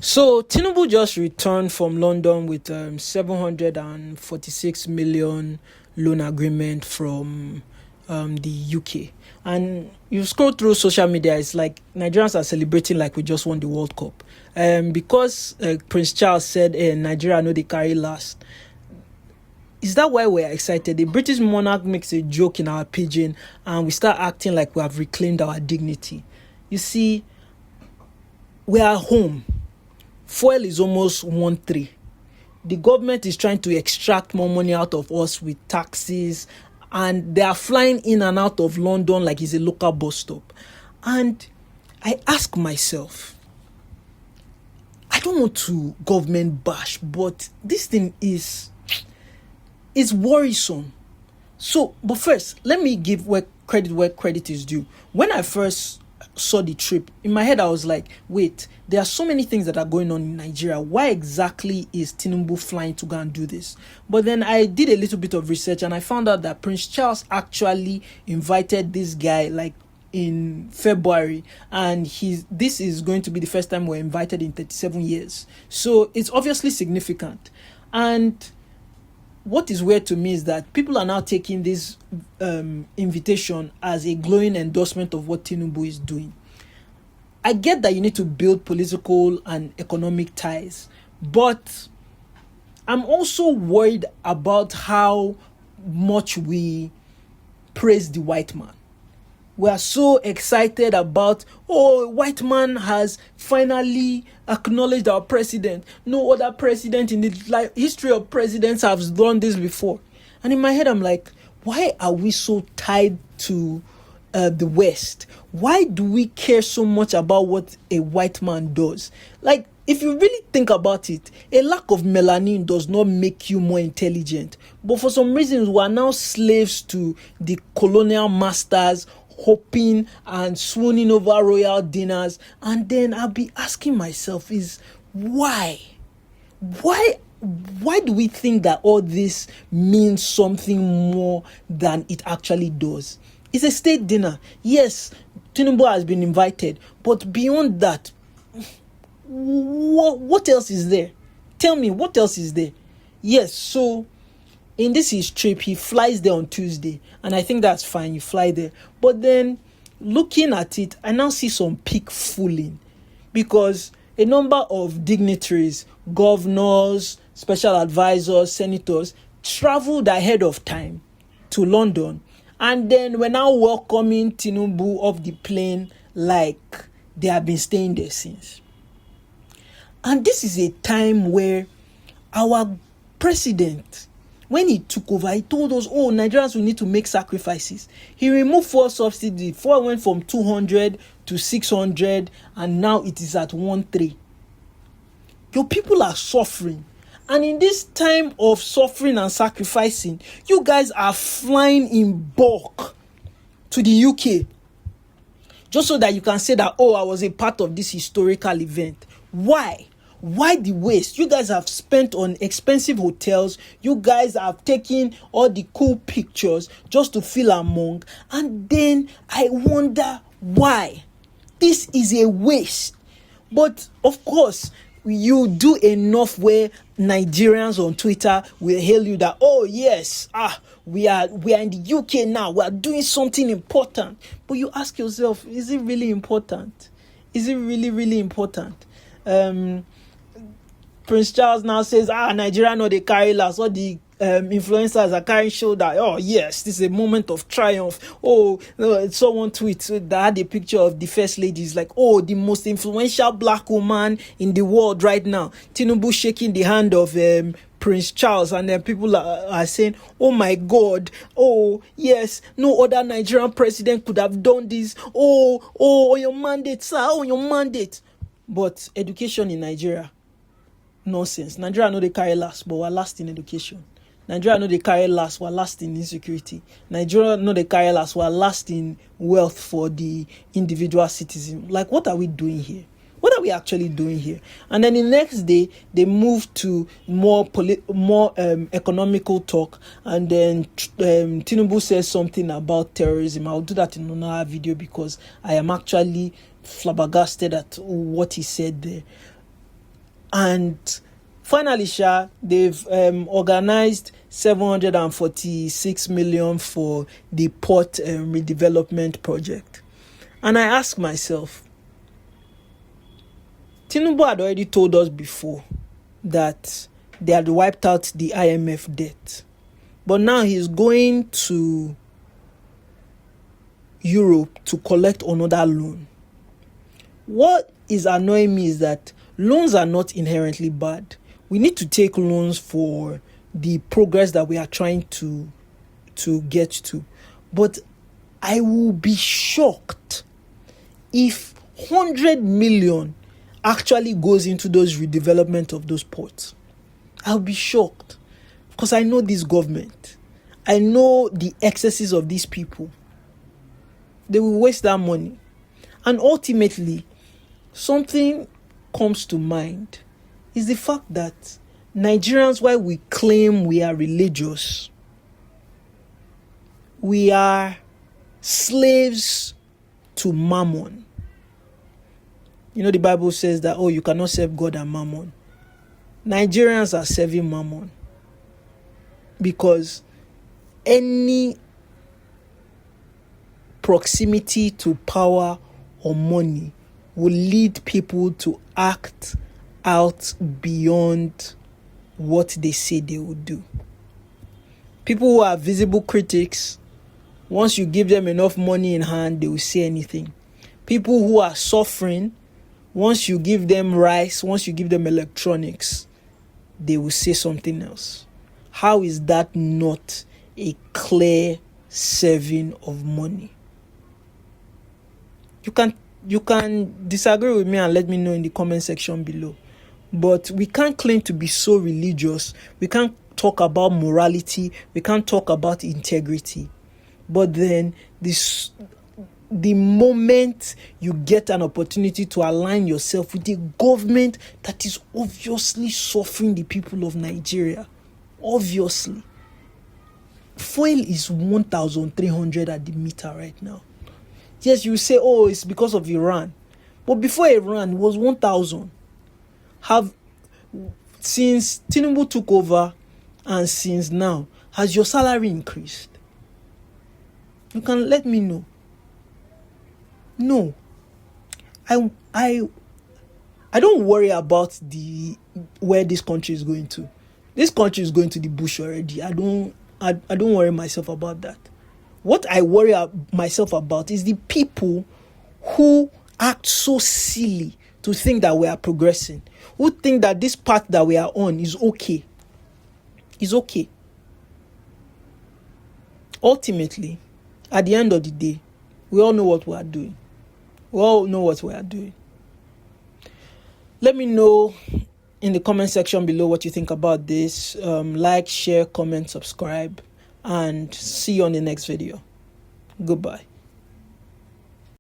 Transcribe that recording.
So Tinubu just returned from London with 746 million loan agreement from the UK. And you scroll through social media, it's like Nigerians are celebrating like we just won the World Cup. Because Prince Charles said Nigeria know they carry last. Is that why we're excited? The British monarch makes a joke in our pidgin and we start acting like we have reclaimed our dignity. You see, we are home. Fuel is almost 1.3. The government is trying to extract more money out of us with taxes, and they are flying in and out of London like it's a local bus stop. And I ask myself, I don't want to government bash, but this thing is worrisome. So, but first, let me give where credit is due. When I first saw the trip, in my head I was like, wait, there are so many things that are going on in Nigeria. Why exactly is Tinubu flying to go and do this? But then I did a little bit of research and I found out that Prince Charles actually invited this guy like in February, and this is going to be the first time we're invited in 37 years. So it's obviously significant. And what is weird to me is that people are now taking this invitation as a glowing endorsement of what Tinubu is doing. I get that you need to build political and economic ties, but I'm also worried about how much we praise the white man. We are so excited about, white man has finally acknowledged our president. No other president in the history of presidents has done this before. And in my head, I'm like, why are we so tied to the West? Why do we care so much about what a white man does? Like, if you really think about it, a lack of melanin does not make you more intelligent. But for some reasons, we are now slaves to the colonial masters, hoping and swooning over royal dinners. And then I'll be asking myself is why do we think that all this means something more than it actually does? It's a state dinner. Yes, Tinubu has been invited, but beyond that, what else is there? Tell me, what else is there? Yes, so in his trip, he flies there on Tuesday, and I think that's fine. You fly there. But then, looking at it, I now see some peak fooling, because a number of dignitaries, governors, special advisors, senators, traveled ahead of time to London, and then we're now welcoming Tinubu off the plane like they have been staying there since. And this is a time where our president, when he took over, he told us, Nigerians will need to make sacrifices. He removed fuel subsidy. Fuel went from 200 to 600, and now it is at 1.3. Your people are suffering. And in this time of suffering and sacrificing, you guys are flying in bulk to the UK. Just so that you can say that, I was a part of this historical event. Why? Why the waste? You guys have spent on expensive hotels. You guys have taken all the cool pictures just to feel among. And then I wonder why. This is a waste. But of course, you do enough where Nigerians on Twitter will hail you that, yes, we are in the UK now. We are doing something important. But you ask yourself, is it really important? Is it really, really important? Prince Charles now says, Nigeria know they carry last. All the influencers are carrying shoulder. Yes, this is a moment of triumph. Someone tweets that had a picture of the first lady. It's like, the most influential black woman in the world right now. Tinubu shaking the hand of Prince Charles, and then people are saying, oh my God, yes, no other Nigerian president could have done this. On your mandate, sir, on your mandate. But education in Nigeria, nonsense. Nigeria know they carry last, but we're last in education. Nigeria know they carry last, we're last in insecurity. Nigeria know they carry last, we're last in wealth for the individual citizen. Like, what are we doing here? What are we actually doing here? And then the next day, they moved to more economical talk. And then Tinubu says something about terrorism. I'll do that in another video because I am actually flabbergasted at what he said there. And finally, they've organized 746 million for the port redevelopment project. And I ask myself, Tinubu had already told us before that they had wiped out the IMF debt. But now he's going to Europe to collect another loan. What is annoying me is that loans are not inherently bad. We need to take loans for the progress that we are trying to get to. But I will be shocked if 100 million actually goes into those redevelopment of those ports. I'll be shocked because I know this government. I know the excesses of these people. They will waste that money. And ultimately, something comes to mind is the fact that Nigerians, while we claim we are religious, we are slaves to mammon. You know, the Bible says that, you cannot serve God and mammon. Nigerians are serving mammon because any proximity to power or money will lead people to act out beyond what they say they will do. People who are visible critics, once you give them enough money in hand, they will say anything. People who are suffering, once you give them rice, once you give them electronics, they will say something else. How is that not a clear serving of money? You can disagree with me and let me know in the comment section below. But we can't claim to be so religious. We can't talk about morality. We can't talk about integrity. But then the moment you get an opportunity to align yourself with a government that is obviously suffering the people of Nigeria, obviously, fuel is 1,300 at the meter right now. Yes, you say, it's because of Iran. But before Iran, it was 1,000. Since Tinubu took over and since now, has your salary increased? You can let me know. No. I don't worry about where this country is going to. This country is going to the bush already. I don't worry myself about that. What I worry myself about is the people who act so silly to think that we are progressing, who think that this path that we are on is okay. Is okay. Ultimately, at the end of the day, we all know what we are doing. We all know what we are doing. Let me know in the comment section below what you think about this. Like, share, comment, subscribe, and see you on the next video. Goodbye.